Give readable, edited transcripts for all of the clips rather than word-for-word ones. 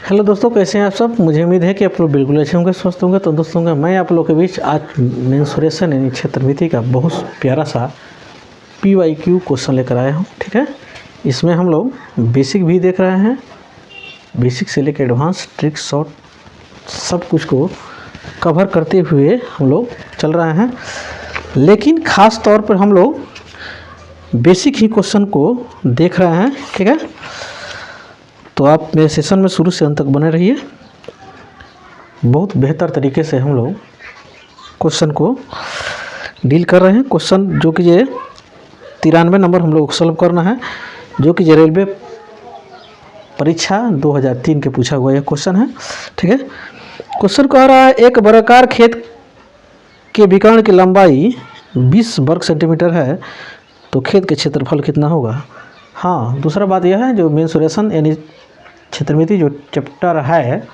Hello दोस्तों, कैसे हैं आप सब। मुझे उम्मीद है कि आप लोग बिल्कुल अच्छे होंगे, स्वस्थ होंगे। तो दोस्तों मैं आप लोगों के बीच आज मेंसुरेशन यानी क्षेत्रमिति का बहुत प्यारा सा PYQ क्वेश्चन लेकर आया हूं। ठीक है, इसमें हम लोग बेसिक भी देख रहे हैं, बेसिक से लेकर एडवांस ट्रिक शॉर्ट सब कुछ को कवर करते हुए हम लोग चल रहे हैं। लेकिन ख़ास तौर पर हम लोग बेसिक ही क्वेश्चन को देख रहे हैं। ठीक है, तो आप मेरे सेशन में शुरू से अंत तक बने रहिए। बहुत बेहतर तरीके से हम लोग क्वेश्चन को डील कर रहे हैं। क्वेश्चन जो कि ये 93 नंबर हम लोग सॉल्व करना है, जो कि ये रेलवे परीक्षा 2003 के पूछा हुआ यह क्वेश्चन है। ठीक है, क्वेश्चन कह रहा है एक वर्गाकार खेत के विकर्ण की लंबाई 20 वर्ग सेंटीमीटर है, तो खेत के क्षेत्रफल कितना होगा। हाँ, दूसरा बात यह है जो मेंसुरेशन यानी क्षेत्रमिति जो चैप्टर है,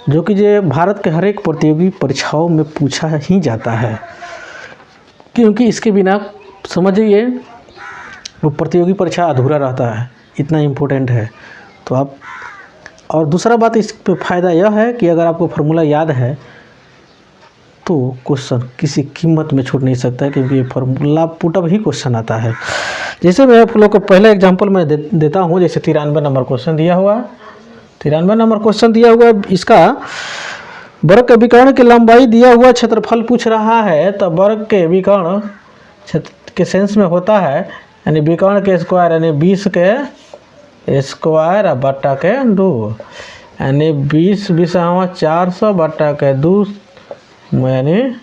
जो कि ये भारत के हर एक प्रतियोगी परीक्षाओं में पूछा ही जाता है, क्योंकि इसके बिना समझिए वो प्रतियोगी परीक्षा अधूरा रहता है, इतना इम्पोर्टेंट है। तो आप और दूसरा बात इस पे फ़ायदा यह है कि अगर आपको फार्मूला याद है तो क्वेश्चन किसी कीमत में छूट नहीं सकता है, क्योंकि ये फार्मूला पुटअप ही क्वेश्चन आता है। जैसे मैं आप लोग को पहला एग्जांपल मैं देता हूँ। जैसे 93 नंबर क्वेश्चन दिया हुआ है, 93 नंबर क्वेश्चन दिया हुआ है, इसका वर्ग के विकर्ण की लंबाई दिया हुआ क्षेत्रफल पूछ रहा है। तो वर्ग के विकर्ण क्षेत्र के सेंस में होता है यानी विकर्ण के स्क्वायर यानी 20 के स्क्वायर बट्टा के 2 यानी 20 400 बट्टा के 2 यानी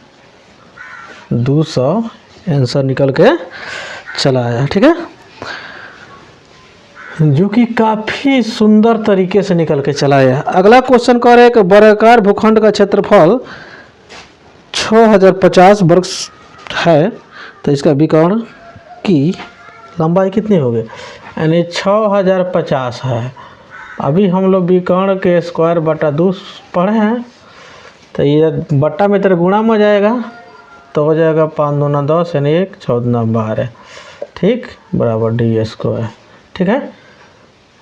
200 आंसर निकल के चला आया। ठीक है, जो कि काफ़ी सुंदर तरीके से निकल के चला आया। अगला क्वेश्चन कह रहे हैं कि वर्गाकार भूखंड का क्षेत्रफल 6050 वर्ग है, तो इसका विकर्ण की लंबाई कितनी होगी, यानी 6050 है। अभी हम लोग विकर्ण के स्क्वायर बटा 2 पढ़े हैं, तो ये बट्टा में तेरे गुणा में हो जाएगा, तो हो जाएगा 5 दूना 10 यानी 1 6 दूना 12। ठीक, बराबर डी स्क्वायर। ठीक है,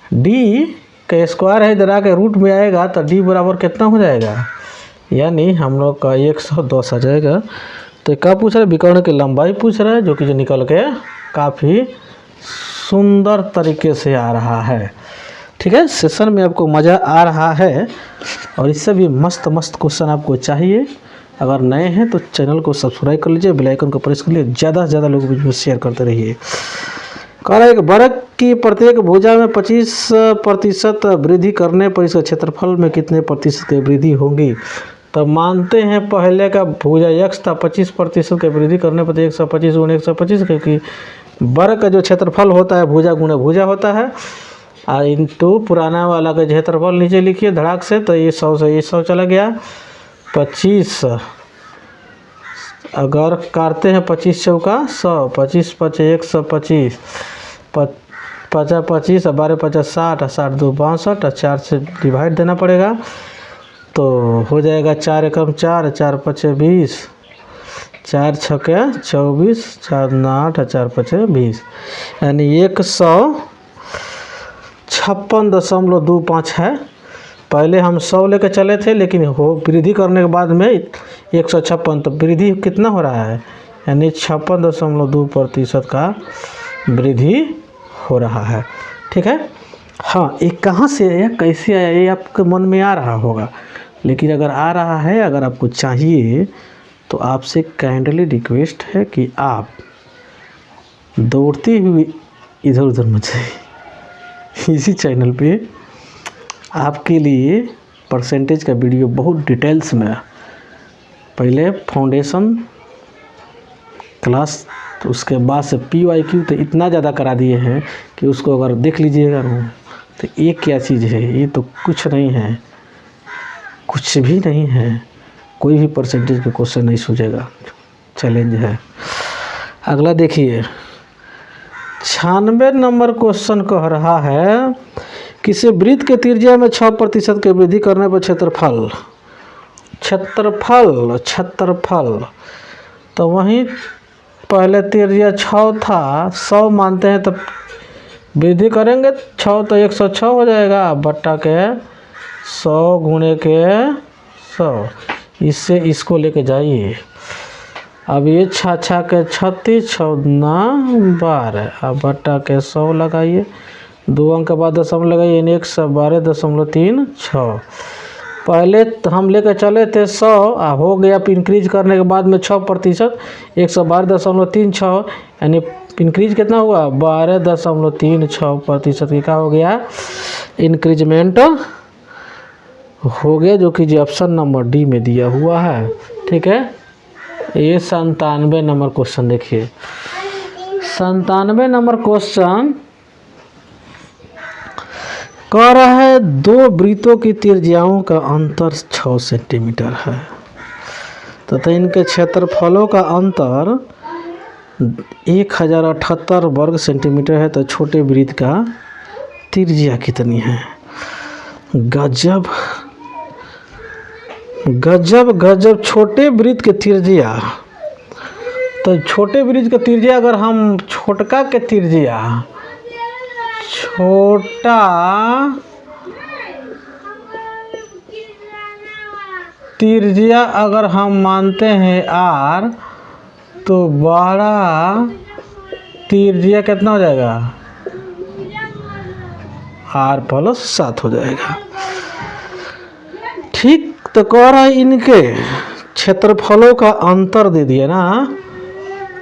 डी का स्क्वायर है, इधर आके रूट में आएगा तो डी बराबर कितना हो जाएगा, यानी हम लोग का 110 आ जाएगा। तो क्या पूछ रहा है, विकर्ण की लंबाई पूछ रहा है, जो कि जो निकल के काफ़ी सुंदर तरीके से आ रहा है। ठीक है, सेशन में आपको मज़ा आ रहा है, और इससे भी मस्त मस्त क्वेश्चन आपको चाहिए। अगर नए हैं तो चैनल को सब्सक्राइब कर लीजिए, बेल आइकन को प्रेस कर लीजिए, ज़्यादा से ज़्यादा लोगों के बीच शेयर करते रहिए। कह रहा है कि वर्ग की प्रत्येक भुजा में 25% वृद्धि करने पर इसका क्षेत्रफल में कितने प्रतिशत की वृद्धि होगी। तो मानते हैं पहले का भुजा x था, 25% की वृद्धि करने पर 125 गुणे 125, क्योंकि वर्ग का जो क्षेत्रफल होता है भुजा गुणे भुजा होता है, और इंटू पुराना वाला का क्षेत्रफल नीचे लिखिए धड़ाक से, तो ये 100 से ये 100 चला गया। 25 अगर काटते हैं 25 चौका 100, 25 5 125, 50 25 12 50 60, 60 2 62, 4 से डिवाइड देना पड़ेगा, तो हो जाएगा 4 एकम 4, 4 5 20, 4 6 24, 4 9 8, 4 5 20, यानी 156.25 है। पहले हम 100 लेकर चले थे, लेकिन हो वृद्धि करने के बाद में 156, तो वृद्धि कितना हो रहा है, यानी 56.2% का वृद्धि हो रहा है। ठीक है, हाँ, ये कहाँ से आया, कैसे आया, ये आपके मन में आ रहा होगा, लेकिन अगर आ रहा है, अगर आपको चाहिए, तो आपसे काइंडली रिक्वेस्ट है कि आप दौड़ती हुई इधर उधर मत जाइए। इसी चैनल पे आपके लिए परसेंटेज का वीडियो बहुत डिटेल्स में, पहले फाउंडेशन क्लास, तो उसके बाद से PYQ तो इतना ज़्यादा करा दिए हैं कि उसको अगर देख लीजिएगा ना, तो ये क्या चीज़ है, ये तो कुछ नहीं है, कुछ भी नहीं है, कोई भी परसेंटेज पे क्वेश्चन नहीं सूझेगा, चैलेंज है। अगला देखिए, 96 नंबर क्वेश्चन कह रहा है किसी वृत्त के त्रिज्या में 6% की वृद्धि करने पर क्षेत्रफल तो वहीं पहले त्रिज्या 6 था, 100 मानते हैं, तो वृद्धि करेंगे 6 तो 106 हो जाएगा, बट्टा के 100 गुणे के 100, इससे इसको लेके जाइए। अब ये 6 के 36, 6 दूना 12, अब बट्टा के 100 लगाइए, 2 अंक के बाद दशमलव लगाइए, 112.36। पहले हम लेकर चले थे 100, हो गया इंक्रीज करने के बाद में 6%, 112.36, यानी इंक्रीज कितना हुआ 12.36% क्या हो गया, इंक्रीजमेंट हो गया, जो कि ऑप्शन नंबर डी में दिया हुआ है। ठीक है, ये 97 नंबर क्वेश्चन देखिए। 97 नंबर क्वेश्चन कह रहा है 2 वृत्तों की त्रिज्याओं का अंतर 6 सेंटीमीटर है तथा इनके क्षेत्रफलों का अंतर 1078 वर्ग सेंटीमीटर है, तो छोटे वृत्त का त्रिज्या कितनी है। गजब गजब गजब, छोटे वृत्त के त्रिज्या, तो छोटे वृत्त के त्रिज्या अगर हम छोटा के त्रिज्या, छोटा त्रिज्या अगर हम मानते हैं r, तो बड़ा त्रिज्या कितना हो जाएगा, r+7 हो जाएगा। ठीक, तो कह रहा है इनके क्षेत्रफलों का अंतर दे दिया ना,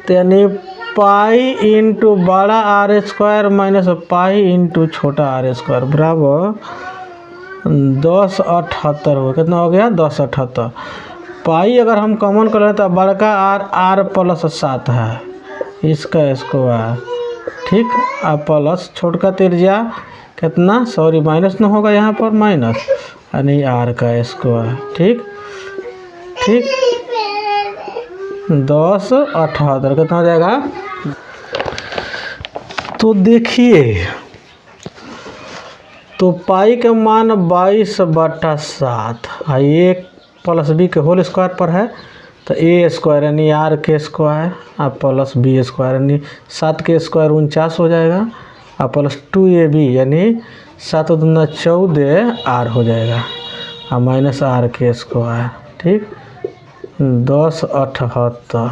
तो यानी पाई इंटू बड़ा r² माइनस पाई इंटू छोटा r² बराबर 1078 हो, कितना हो गया 1078। पाई अगर हम कॉमन कर लें तो बड़का r+7 है, इसका स्क्वायर, ठीक, और प्लस छोटा त्रिज्या कितना, सॉरी माइनस न होगा यहाँ पर, माइनस यानी r का स्क्वायर। ठीक ठीक, 1078 कितना हो जाएगा। तो देखिए, तो पाई का मान 22/7, एक प्लस बी के होल स्क्वायर पर है, तो a² यानी r के स्क्वायर और प्लस b² यानी 7 के स्क्वायर 49 हो जाएगा, और प्लस 2ab यानी 7 दूना 14 r हो जाएगा, और माइनस r के स्क्वायर। ठीक, 1078,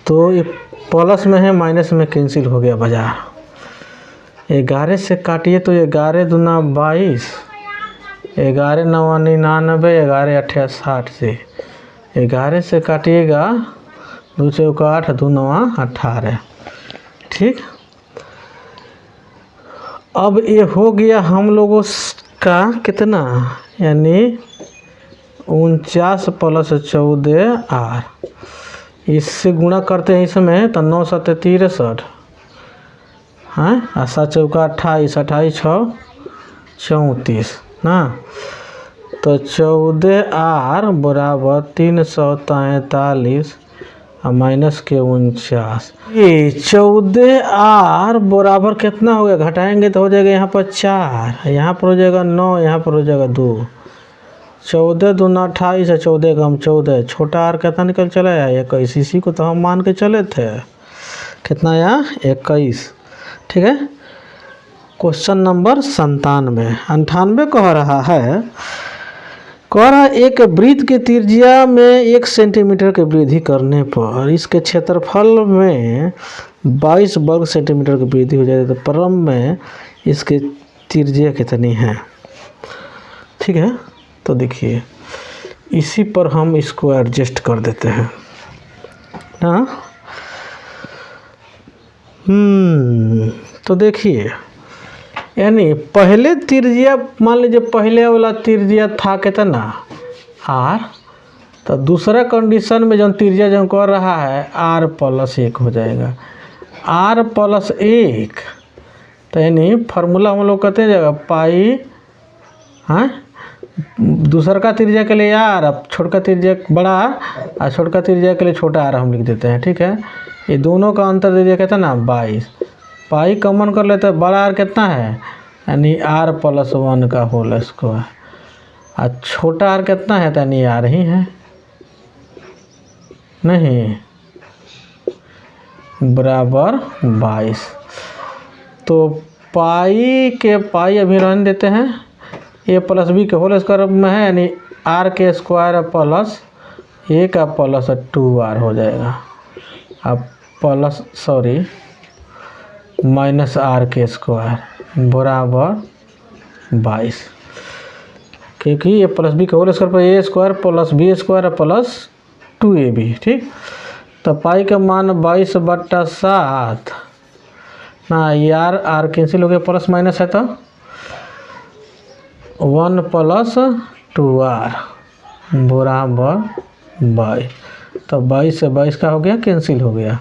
तो ये प्लस में है माइनस में कैंसिल हो गया बाजार। 11 से काटिए तो 11 दूना 22, 11 9 99, 11 8 60 से 11 से काटिएगा, 2 चौका 8, 2 9 18। ठीक, अब ये हो गया हम लोगों का कितना, यानी 49 + 14 r, इससे गुणा करते हैं इसमें, तो 9 7 63 हाँ, 7 चौका 28, 28 6 34 ना, तो 14r बराबर 343 और माइनस के 49। ये 14r बराबर कितना हो गया, घटाएंगे तो हो जाएगा यहाँ पर 4, यहाँ पर हो जाएगा 9, यहाँ पर हो जाएगा 2, 14 दूना 28 है, 14 कम 14, छोटा r कितना निकल चला है 21, इसी को तो हम मान के चले थे, कितना आया 21। ठीक है, क्वेश्चन नंबर 97 कह रहा है, एक वृत्त की त्रिज्या में 1 सेंटीमीटर की वृद्धि करने पर इसके क्षेत्रफल में 22 वर्ग सेंटीमीटर की वृद्धि हो जाती है, तो प्रारंभ में इसके त्रिज्या कितनी है। ठीक है, तो देखिए इसी पर हम इसको एडजस्ट कर देते हैं ना। तो देखिए, यानी पहले त्रिज्या, मान लीजिए पहले वाला त्रिज्या था कितना r, तो दूसरा कंडीशन में जो त्रिज्या जो कर रहा है r+1 हो जाएगा, r+1, तो यानी फार्मूला हम लोग कहते जाएगा पाई, हाँ, दूसरा का त्रिज्या के लिए r, अब छोटा त्रिज्या बड़ा r और छोटा त्रिज्या के लिए छोटा r हम लिख देते हैं। ठीक है, ये दोनों का अंतर दे दिया कितना ना 22, पाई कॉमन कर लेते हैं, बड़ा r कितना है यानी r+1 का होल स्क्वायर, और छोटा r कितना है, यानी r ही है, नहीं, बराबर 22। तो पाई के पाई अभी रहने देते हैं, ए प्लस बी के होल स्क्वायर में है, यानी आर के स्क्वायर प्लस ए का प्लस 2r हो जाएगा। अब प्लस सॉरी माइनस आर के स्क्वायर बराबर 22, क्योंकि ए प्लस बी के होल स्क्वायर पर a square plus b square plus 2ab। ठीक, तो पाई का मान 22/7 ना, यार आर कैंसिल हो गया, प्लस माइनस है तो 1 + 2r बराबर 22। तो 22 से 22 का हो गया, कैंसिल हो गया।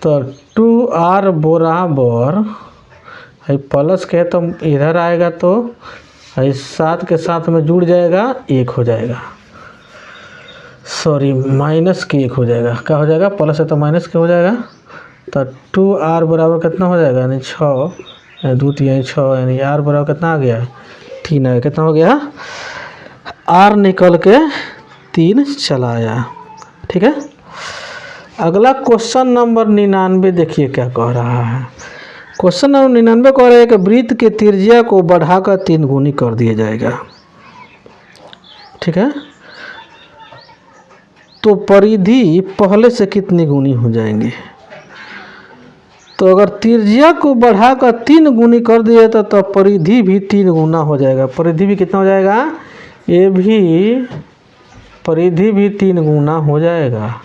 तो 2r बराबर है प्लस के तो इधर आएगा तो है 7 के साथ में जुड़ जाएगा, 1 हो जाएगा, सॉरी माइनस के 1 हो जाएगा। क्या हो जाएगा, प्लस है तो माइनस के हो जाएगा। तो 2r बराबर कितना हो जाएगा, यानी 6, 2 3 6, यानी r बराबर कितना आ गया, 3 आ गया। कितना हो गया, r निकल के 3 चला आया। ठीक है, अगला क्वेश्चन नंबर 99 देखिए क्या कह रहा है। क्वेश्चन नंबर 99 कह रहा है कि वृत्त के त्रिज्या को बढ़ाकर 3 गुनी कर दिया जाएगा। ठीक है, तो परिधि पहले से कितनी गुनी हो जाएंगी। तो अगर त्रिज्या को बढ़ाकर 3 गुनी कर दिया जाता तो परिधि भी 3 गुना हो जाएगा। परिधि भी कितना हो जाएगा, ये भी परिधि भी 3 गुना हो जाएगा,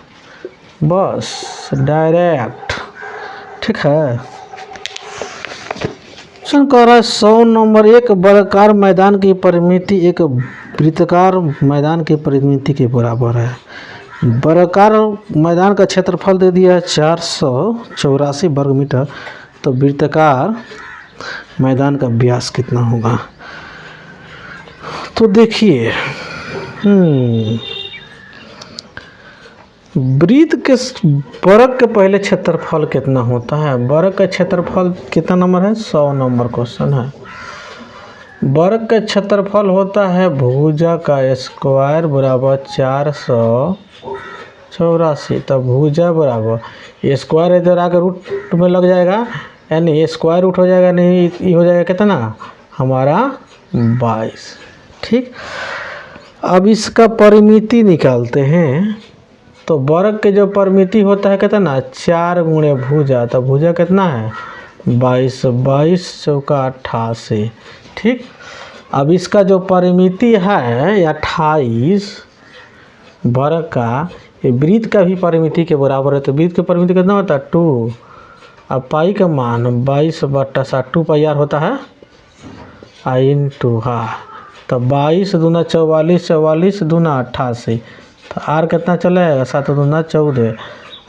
बस डायरेक्ट। ठीक है, क्वेश्चन कह रहा है 100 नंबर, एक वर्गाकार मैदान की परिमिति एक वृत्ताकार मैदान की परिमिति के बराबर है। वर्गाकार मैदान का क्षेत्रफल दे दिया है 484 वर्ग मीटर, तो वृत्ताकार मैदान का व्यास कितना होगा। तो देखिए वृत्त के वर्ग के पहले क्षेत्रफल कितना होता है। वर्ग का क्षेत्रफल कितना नंबर है, 100 नंबर क्वेश्चन है। वर्ग का क्षेत्रफल होता है भुजा का स्क्वायर बराबर 484। तब भुजा बराबर स्क्वायर इधर आकर रूट में लग जाएगा, यानी स्क्वायर रूट हो जाएगा, नहीं ये हो जाएगा कितना हमारा 22। ठीक, अब इसका परिमिति निकालते हैं। तो वर्ग के जो परिमिति होता है कितना 4 गुणे भुजा, तो भुजा कितना है 22, 22 चौका 88। ठीक, अब इसका जो परिमिति है 28 वर्ग का, ये वृत्त का भी परिमिति के बराबर है। तो वृत्त की परिमिति कितना होता है 2। अब पाई का मान 22/7, 2 पाई r होता है आई इंटू हार। तो 22 दूना 44, 44 दूना 88, तो r कितना चला जाएगा 7 दूना 14।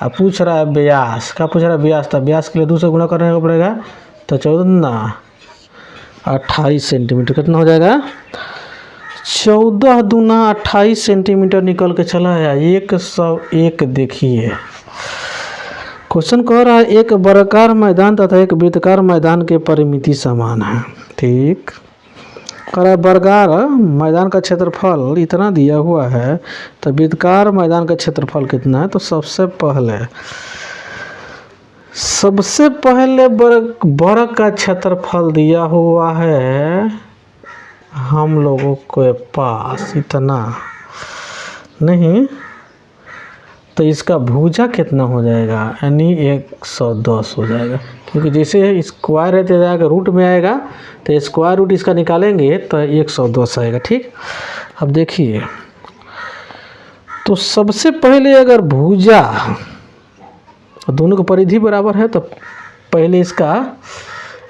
अब पूछ रहा है व्यास, क्या पूछ रहा है व्यास, तो व्यास के लिए 2 से गुणा करने का पड़ेगा, तो 14 दूना 28 सेंटीमीटर। कितना हो जाएगा 14 दूना 28 सेंटीमीटर निकल के चला आया 101। देखिए क्वेश्चन कह रहा है एक वर्गाकार मैदान तथा एक वृत्ताकार मैदान के परिमिति समान है। ठीक, कह रहा है वर्गाकार मैदान का क्षेत्रफल इतना दिया हुआ है, तो वृत्ताकार मैदान का क्षेत्रफल कितना है। तो सबसे पहले वर्ग का क्षेत्रफल दिया हुआ है हम लोगों के पास इतना नहीं, तो इसका भुजा कितना हो जाएगा, यानी 110 हो जाएगा, क्योंकि जैसे स्क्वायर रहते जाएगा रूट में आएगा, तो स्क्वायर रूट इसका निकालेंगे तो 110 आएगा। ठीक, अब देखिए तो सबसे पहले अगर भुजा दोनों की परिधि बराबर है, तो पहले इसका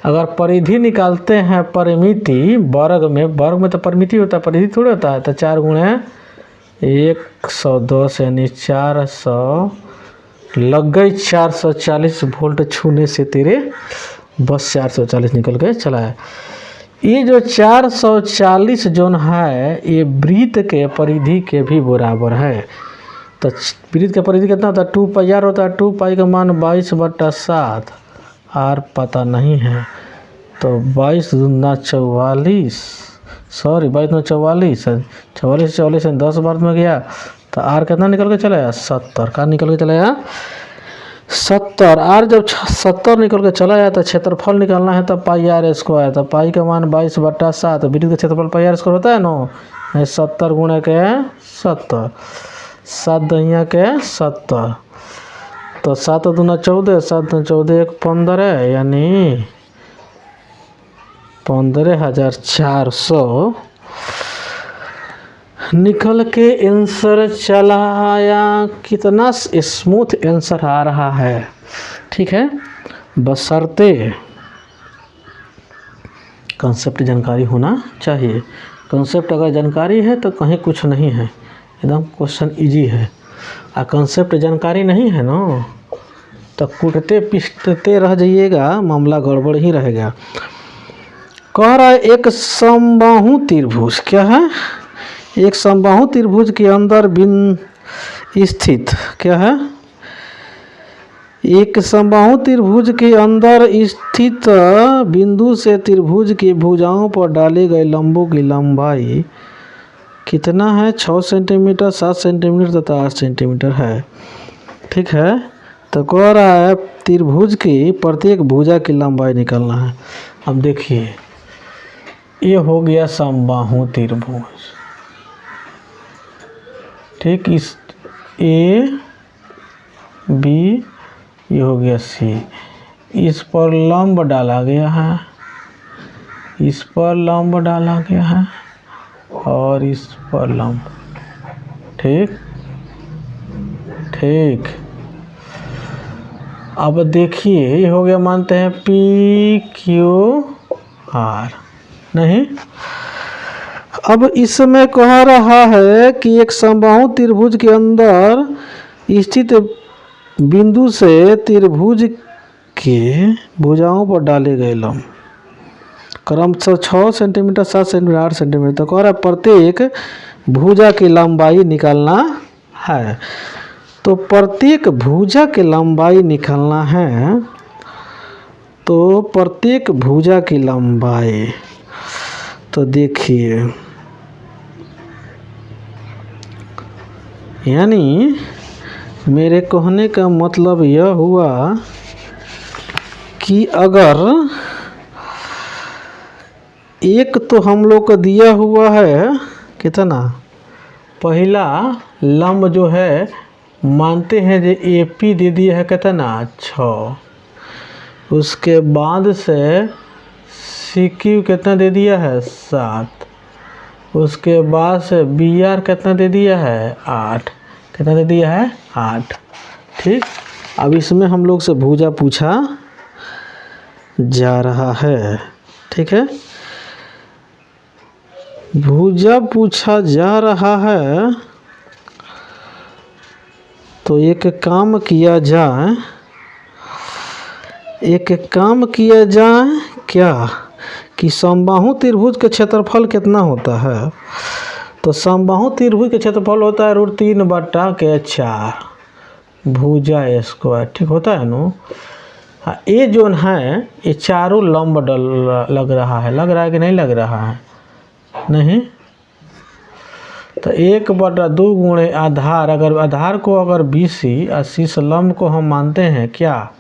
अगर परिधि निकालते हैं, परिमिति वर्ग में तो परिमिति होता है, परिधि थोड़ा होता है। तो 4 गुणे 110 यानी 400 लग गई, 440 वोल्ट छूने से तेरे बस 440 निकल के चला है। ये जो 440 जोन है ये वृत्त के परिधि के भी बराबर है। तो वृत्त का परिधि कितना होता है 2 पाई r होता है। 2 पाई का मान 22/7, r पता नहीं है, तो 22 दूना 44, सॉरी 22 दूना 44, 44 से 10 बार में गया, तो r कितना निकल के चला आया 70। का निकल के चला आया 70 आर जब 70 निकल के चला जाता है क्षेत्रफल निकालना है तब पाई आर स्क्वायर, तो पाई का मान 22/7, वृत्त का क्षेत्रफल पाई आर स्क्वायर होता है ना। 70 गुणे के 70, 7 दुनिया के 70, तो 7 दूना 14, 7 दूना 14 1 15, यानी 15,400 निकल के आंसर चला आया। कितना स्मूथ आंसर आ रहा है, ठीक है, बशर्ते कंसेप्ट जानकारी होना चाहिए। कंसेप्ट अगर जानकारी है तो कहीं कुछ नहीं है, एकदम क्वेश्चन इजी है। आ कंसेप्ट जानकारी नहीं है ना तो कूटते पिसते रह जाइएगा, मामला गड़बड़ ही रहेगा। कह रहा है एक समबाहु त्रिभुज, क्या है, एक समबाहु त्रिभुज के अंदर स्थित, क्या है, एक समबाहु त्रिभुज के अंदर स्थित बिंदु से त्रिभुज की भुजाओं पर डाले गए लंबों की लंबाई कितना है, 6 सेंटीमीटर, 7 सेंटीमीटर तथा 8 सेंटीमीटर है, ठीक है। तो कह रहा है त्रिभुज की प्रत्येक भुजा की लंबाई निकालना है। अब देखिए ये हो गया समबाहु त्रिभुज, ठीक, इस ए बी, ये हो गया सी, इस पर लंब डाला गया है, इस पर लंब डाला गया है और इस पर लंब, ठीक ठीक। अब देखिए ये हो गया, मानते हैं पी क्यू आर, नहीं। अब इसमें कह रहा है कि एक समबाहु त्रिभुज के अंदर स्थित बिंदु से त्रिभुज के भुजाओं पर डाले गए लंब क्रमशः 6 सेंटीमीटर, 7 सेंटीमीटर, 8 सेंटीमीटर। तो कह रहा है प्रत्येक भुजा की लंबाई निकालना है। तो प्रत्येक भुजा की लंबाई निकालना है, तो प्रत्येक भुजा की लंबाई, तो देखिए यानी मेरे कहने का मतलब यह हुआ कि अगर एक तो हम लोग को दिया हुआ है कितना, पहला लंब जो है मानते हैं जो एपी दे दिया है कितना 6, उसके बाद से सी क्यू कितना दे दिया है 7, उसके बाद से बी आर कितना दे दिया है 8, कितना दे दिया है 8, ठीक। अब इसमें हम लोग से भुजा पूछा जा रहा है, ठीक है, भुजा पूछा जा रहा है। तो एक काम किया जाए, क्या कि समबाहु त्रिभुज के क्षेत्रफल कितना होता है। तो समबाहु त्रिभुज के क्षेत्रफल होता है √3/4 भुजा स्क्वायर, ठीक होता है ना। हाँ, ये जो है ये चारों लंब लग रहा है कि नहीं लग रहा है, नहीं। तो 1/2 गुणे आधार, अगर आधार को अगर BC और शीर्ष लंब को हम मानते हैं क्या,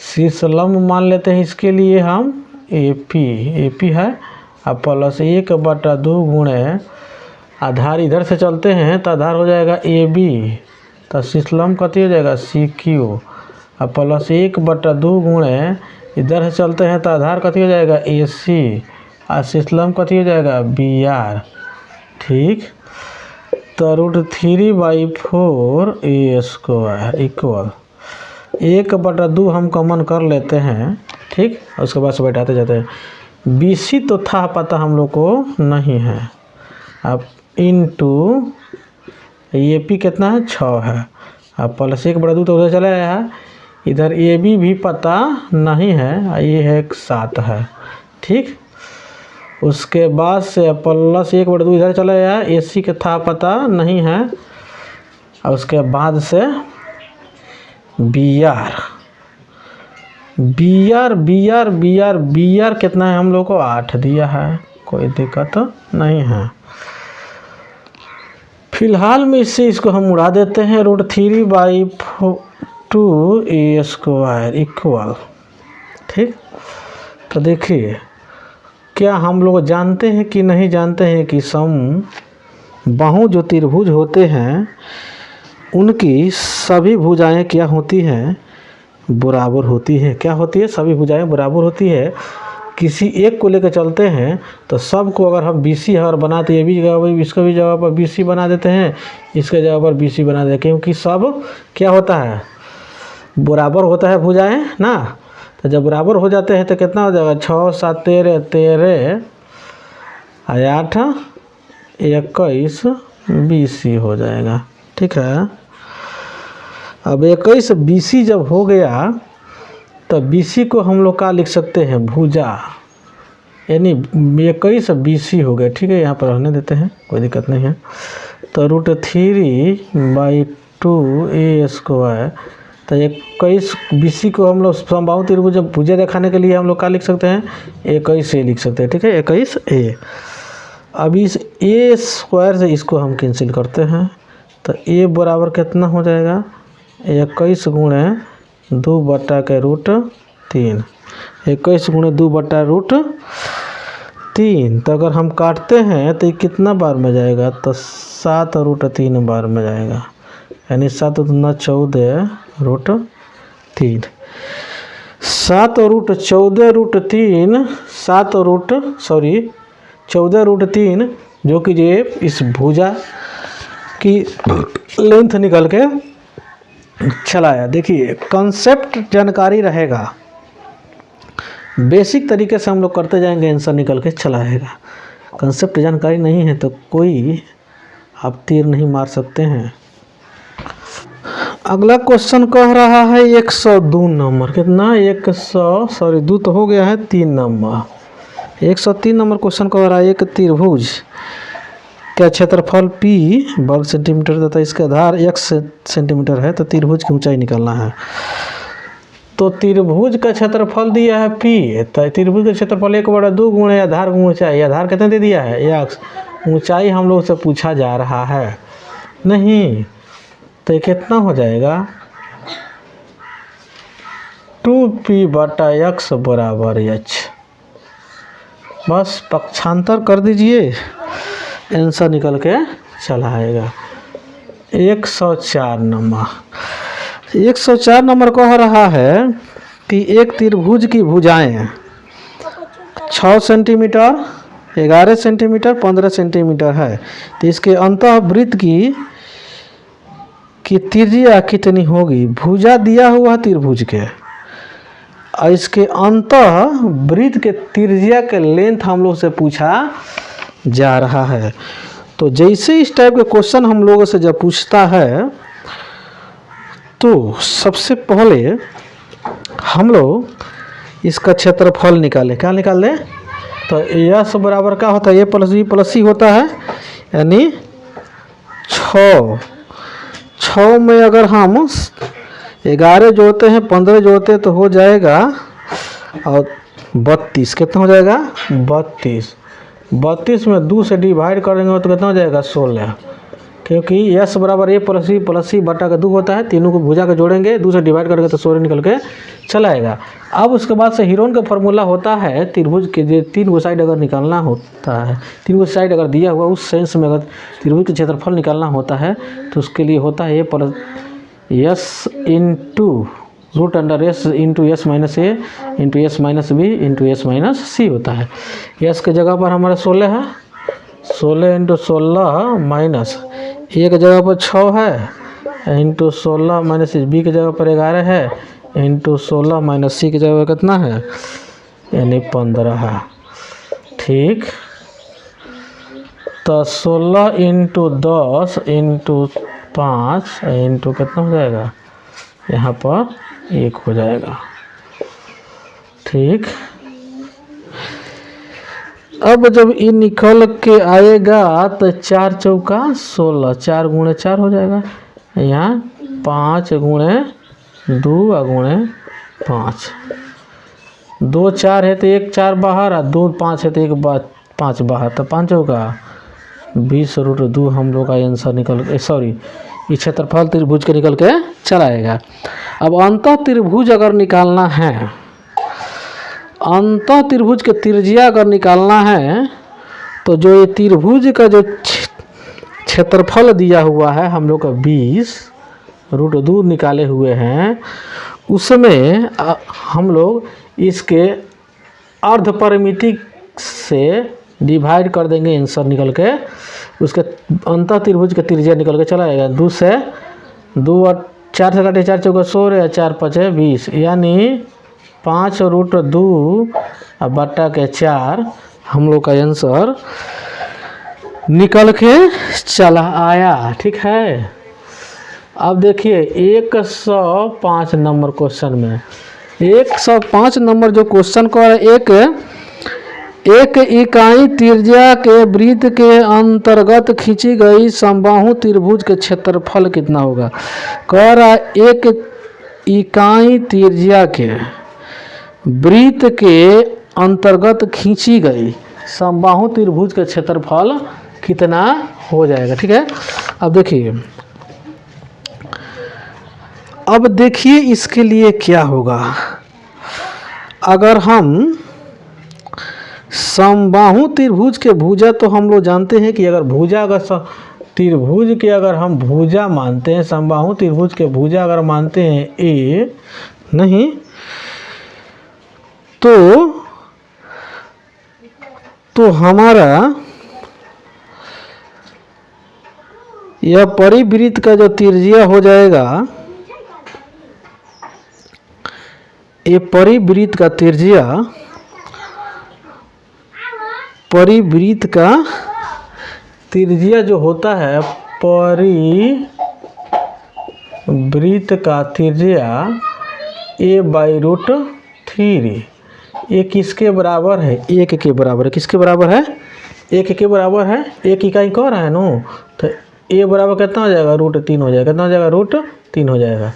शीर्ष लंब मान लेते हैं, इसके लिए हम AP है और प्लस 1/2 गुणे आधार इधर से चलते हैं तो आधार हो जाएगा AB, तो शीर्ष लंब कति हो जाएगा CQ और प्लस 1/2 गुणे इधर से चलते हैं तो आधार कति हो जाएगा AC और शीर्ष लंब कति हो जाएगा BR, ठीक। तो √3/4 A स्क्वायर इक्वल 1/2 हम कॉमन कर लेते हैं, ठीक। उसके बाद से बैठाते जाते हैं। BC तो था पता हम लोग को नहीं है, अब इनटू AP कितना है 6 है, अब प्लस 1/2 तो उधर चला गया है, इधर AB भी पता नहीं है, ये है 7 है, ठीक। उसके बाद से प्लस 1/2 इधर चला गया, AC का था पता नहीं है, और उसके बाद से BR कितना है हम लोग को 8 दिया है, कोई दिक्कत नहीं है। फिलहाल में इससे इसको हम उड़ा देते हैं, √3/4 2a² इक्वल, ठीक। तो देखिए क्या हम लोग जानते हैं कि नहीं जानते हैं कि समबाहु जो त्रिभुज होते हैं उनकी सभी भुजाएं क्या होती हैं, बराबर होती है। क्या होती है, सभी भुजाएं बराबर होती है। किसी एक को लेकर चलते हैं तो सब को अगर हम BC अगर बनाते ये भी जगह पर, इसका भी जगह पर BC बना देते हैं, इसके जगह पर BC बना देते हैं, क्योंकि सब क्या होता है, बराबर होता है भुजाएं ना। तो जब बराबर हो जाते हैं तो कितना हो जाएगा, 6 7 13 13 8 21 BC हो जाएगा, ठीक है। अब 21 BC जब हो गया तो BC को हम लोग का लिख सकते हैं भुजा, यानी 21 BC हो गया, ठीक है। यहाँ पर रहने देते हैं, कोई दिक्कत नहीं है। तो √3/2a², तो 21 BC को हम लोग समबाहु त्रिभुज भुजा दिखाने के लिए हम लोग क्या लिख सकते हैं, 21a लिख सकते हैं, ठीक है, 21a। अब इस a² से इसको हम कैंसिल करते हैं तो a बराबर कितना हो जाएगा, 21 गुणे 2/√3, 21 गुणे 2/√3। तो अगर हम काटते हैं तो ये कितना बार में जाएगा, तो 7√3 बार में जाएगा, यानी 7 दूना 14 √3, 14√3 जो कि ये इस भुजा की लेंथ निकल के चलाया। देखिए कॉन्सेप्ट जानकारी रहेगा, बेसिक तरीके से हम लोग करते जाएंगे, आंसर निकल के चला आएगा। कॉन्सेप्ट जानकारी नहीं है तो कोई आप तीर नहीं मार सकते हैं। अगला क्वेश्चन कह रहा है 102 नंबर, कितना 2 तो हो गया है, 3 नंबर, 103 नंबर क्वेश्चन कह रहा है एक त्रिभुज का क्षेत्रफल P वर्ग सेंटीमीटर तथा इसका आधार x सेंटीमीटर है, तो त्रिभुज की ऊंचाई निकालना है। तो त्रिभुज का क्षेत्रफल दिया है P, तो त्रिभुज का क्षेत्रफल 1/2 गुणे आधार गुणे ऊंचाई, आधार कितना दे दिया है x, ऊंचाई हम लोग से पूछा जा रहा है नहीं, तो ये कितना हो जाएगा 2p/x बराबर h। बस पक्षांतर कर दीजिए, आंसर निकल के चला आएगा। 104 नंबर कह रहा है कि एक त्रिभुज की भुजाएं 6 सेंटीमीटर, 11 सेंटीमीटर, 15 सेंटीमीटर है, तो इसके अंतःवृत्त की त्रिज्या कितनी होगी। भुजा दिया हुआ त्रिभुज के और इसके अंतःवृत्त के त्रिज्या के लेंथ हम लोग से पूछा जा रहा है। तो जैसे इस टाइप के क्वेश्चन हम लोगों से जब पूछता है तो सबसे पहले हम लोग इसका क्षेत्रफल निकालें। क्या निकालें, तो यस बराबर क्या होता है, ए प्लस बी प्लस सी होता है, यानी 6 में अगर हम 11 जोड़ते हैं, 15 जोड़ते हैं तो हो जाएगा और 32, कितना हो जाएगा 32 में 2 से डिवाइड करेंगे तो कितना हो जाएगा 16, क्योंकि यस बराबर ए प्लस सी बटा का 2 होता है, तीनों को भुजा के जोड़ेंगे, 2 से डिवाइड करेंगे तो 16 निकल के चला आएगा। अब उसके बाद से हीरोन का फॉर्मूला होता है त्रिभुज के, जो 3 को साइड अगर निकालना होता है, 3 को साइड अगर दिया हुआ उस सेंस में अगर त्रिभुज के क्षेत्रफल निकालना होता है तो उसके लिए होता है a plus s into √S into S minus a into S minus b into S minus c होता है। यस के जगह पर हमारा 16 है, 16 इंटू 16 माइनस ए के जगह पर 6 है, इंटू 16 माइनस बी के जगह पर 11 है, इंटू 16 माइनस सी की जगह कितना है, यानी 15 है, ठीक। तो 16 इंटू 10 इंटू 5 इंटू कितना हो जाएगा, यहाँ पर 1 हो जाएगा, ठीक। अब जब ये निकल के आएगा तो 4 चौका 16, 4 गुणे 4 हो जाएगा, यहाँ 5 गुणे 2 गुणे 5, 2 4 है तो 1 4 बाहर और 2 5 है तो 1 5 बाहर, तो 5 चौका 20 √2 हम लोग का आंसर निकल, सॉरी ये क्षेत्रफल त्रिभुज के निकल के चला आएगा। अब अंतः त्रिभुज अगर निकालना है, अंतः त्रिभुज के त्रिज्या अगर निकालना है तो जो ये त्रिभुज का जो क्षेत्रफल दिया हुआ है हम लोग का 20√2 निकाले हुए हैं, उसमें हम लोग इसके अर्ध परिमिति से डिवाइड कर देंगे आंसर निकल के, उसके अंतः त्रिभुज का त्रिज्या निकल के चला आएगा। 2 से 2 और 4 से काटे 4 चौका 16 या 4 5 20, यानी 5√2 बटा के 4 हम लोग का आंसर निकल के चला आया। ठीक है, अब देखिए 105 नंबर क्वेश्चन में, 105 नंबर जो क्वेश्चन को एक इकाई त्रिज्या के वृत्त के अंतर्गत खींची गई समबाहु त्रिभुज के क्षेत्रफल कितना होगा। कह रहा एक इकाई त्रिज्या के वृत्त के अंतर्गत खींची गई समबाहु त्रिभुज का क्षेत्रफल कितना हो जाएगा। ठीक है, अब देखिए इसके लिए क्या होगा। अगर हम समबाहु त्रिभुज के भुजा, तो हम लोग जानते हैं कि अगर भुजा अगर त्रिभुज के अगर हम भुजा मानते हैं, समबाहु त्रिभुज के भुजा अगर मानते हैं ए नहीं, तो हमारा यह परिवृत्त का जो त्रिज्या हो जाएगा, ये परिवृत्त का त्रिज्या, परिवृत्त का त्रिज्या जो होता है, परिवृत्त का त्रिज्या a/√3 ये किसके बराबर है, 1 के बराबर है। किसके बराबर है, 1 के बराबर है। 1 इकाई कह रहा है ना, तो a बराबर कितना हो जाएगा, √3 हो जाएगा। कितना हो जाएगा, √3 हो जाएगा।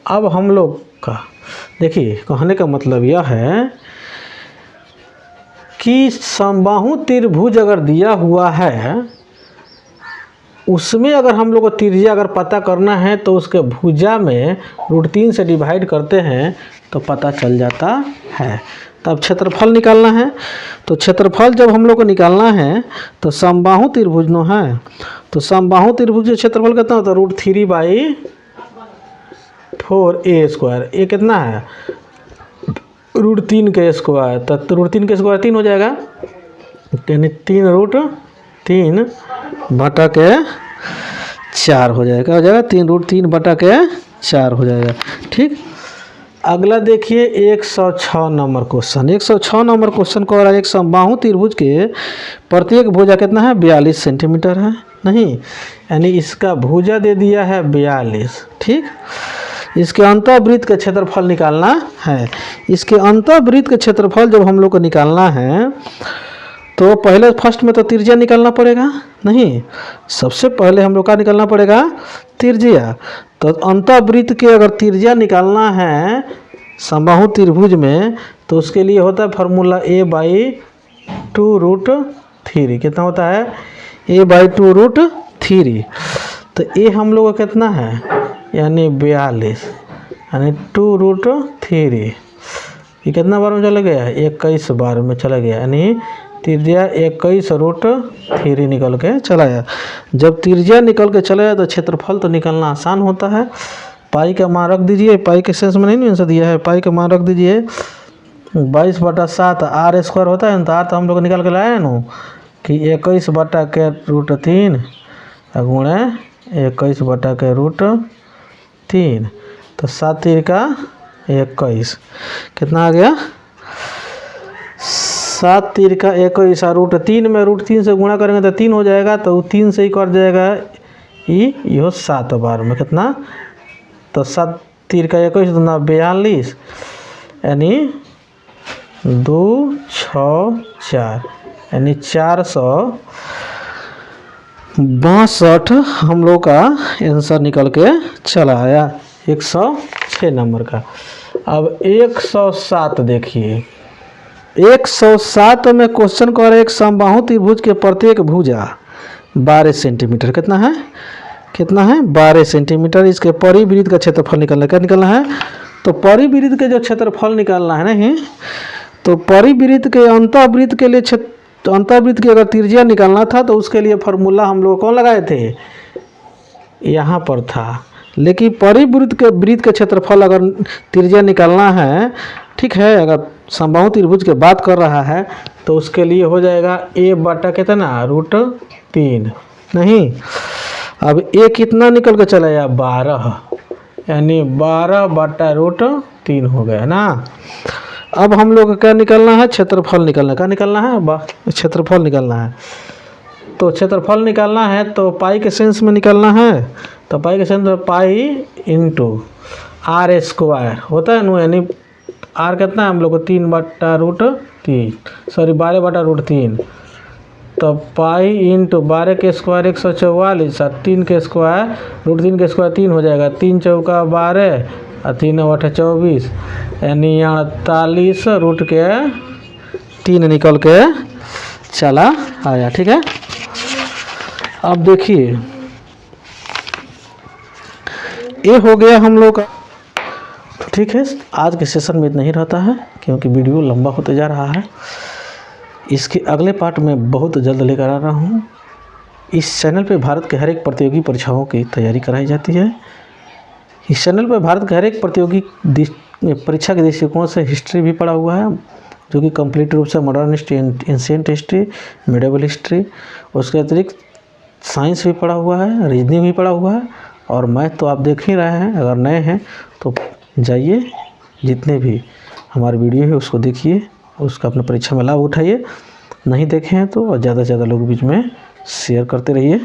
अब हम लोग का देखिए कहने का मतलब यह है कि समबाहु त्रिभुज अगर दिया हुआ है, उसमें अगर हम लोग को त्रिज्या अगर पता करना है तो उसके भुजा में √3 से डिवाइड करते हैं तो पता चल जाता है। तब क्षेत्रफल निकालना है, तो क्षेत्रफल जब हम लोग को निकालना है तो समबाहु त्रिभुज नो है, तो समबाहु त्रिभुज का क्षेत्रफल कितना होता है, √3/4a²। ये कितना है, √3 के स्क्वायर, तो √3 के स्क्वायर 3 हो जाएगा, यानी 3√3 बटा के 4 हो जाएगा। 3√3 बटा के 4 हो जाएगा। ठीक, अगला देखिए 106 नंबर क्वेश्चन। 106 नंबर क्वेश्चन को एक समबाहु त्रिभुज के प्रत्येक भुजा कितना है, 42 सेंटीमीटर है नहीं, यानी इसका भुजा दे दिया है 42। ठीक, इसके अंतःवृत्त का क्षेत्रफल निकालना है। इसके अंतःवृत्त का क्षेत्रफल जब हम लोग को निकालना है तो पहले फर्स्ट में तो त्रिज्या निकालना पड़ेगा नहीं, सबसे पहले हम लोग का निकालना पड़ेगा त्रिज्या। तो अंतःवृत्त के अगर त्रिज्या निकालना है समबाहु त्रिभुज में, तो उसके लिए होता है फार्मूला a/2√3। कितना होता है, a/2√3। तो ए हम लोग का कितना है, यानी 42, यानी 2√3। ये कितना बार में चला गया, 21 बार में चला गया, यानी त्रिज्या 21√3 निकल के चला गया। जब त्रिज्या निकल के चला गया तो क्षेत्रफल तो निकलना आसान होता है। पाई का मान रख दीजिए, पाई के सेंस में नहीं आंसर दिया है, पाई का मान रख दीजिए 22/7 r² होता है, तो r तो हम लोग निकल के लाए हैं ना कि 21/√3 गुणे 21/√3, तो 7 का 21 कितना आ गया, 7 का 21। √3 में √3 से गुणा करेंगे तो 3 हो जाएगा, तो 3 से ही कट जाएगा यो 7 बार में कितना, तो 7 का 21 तो 42, यानी 2 6 4, यानी 462 हम लोग का आंसर निकल के चला आया 106 नंबर का। अब 107 देखिए, 107 में क्वेश्चन कर एक समबाहु त्रिभुज के प्रत्येक भुजा 12 सेंटीमीटर कितना है, कितना है 12 सेंटीमीटर। इसके परिवृत्त का क्षेत्रफल निकालना है। क्या निकालना है? तो परिवृत्त के जो क्षेत्रफल निकालना है नहीं, तो परिवृत्त के अंतःवृत्त के लिए अंतःवृत्त की अगर त्रिज्या निकालना था तो उसके लिए फार्मूला हम लोग कौन लगाए थे? यहाँ पर था। लेकिन परिवृत्त के क्षेत्रफल अगर त्रिज्या निकालना है, ठीक है, अगर समबाहु त्रिभुज की बात कर रहा है तो उसके लिए हो जाएगा a बटा कितना √3। नहीं, अब a कितना निकल के चला गया 12, यानी 12 बटा √3 हो गया ना। अब हम लोग क्या निकालना है? क्षेत्रफल निकालना। क्या निकालना है? क्षेत्रफल निकालना है। तो क्षेत्रफल निकालना है तो पाई के सेंस में निकालना है। तो पाई के सेंस में पाई इंटू r² होता है ना, यानी r कितना है हम लोग को 3 बटा √3, सॉरी 12 बटा √3। तो पाई इंटू 12 के स्क्वायर 144 और 3 के स्क्वायर √3 के स्क्वायर 3 हो जाएगा। 3 चौका 12 और 3 8 24, यानी 48 √3 निकल के चला आया। ठीक है, अब देखिए ये हो गया हम लोग का। तो ठीक है, आज के सेशन में इतना ही रहता है क्योंकि वीडियो लंबा होते जा रहा है। इसके अगले पार्ट में बहुत जल्द लेकर आ रहा हूँ। इस चैनल पे भारत के हर एक प्रतियोगी परीक्षाओं की तैयारी कराई जाती है। इस चैनल पर भारत के हर एक प्रतियोगी परीक्षा के दृष्टिकोण से हिस्ट्री भी पढ़ा हुआ है, जो कि कंप्लीट रूप से modern history, ancient history, medieval history. उसके अतिरिक्त साइंस भी पढ़ा हुआ है, रीजनिंग भी पढ़ा हुआ है और मैथ तो आप देख ही रहे हैं। अगर नए हैं तो जाइए, जितने भी हमारे वीडियो है उसको देखिए, उसका अपने परीक्षा में लाभ उठाइए। नहीं देखे हैं तो ज़्यादा से ज़्यादा लोग बीच में शेयर करते रहिए।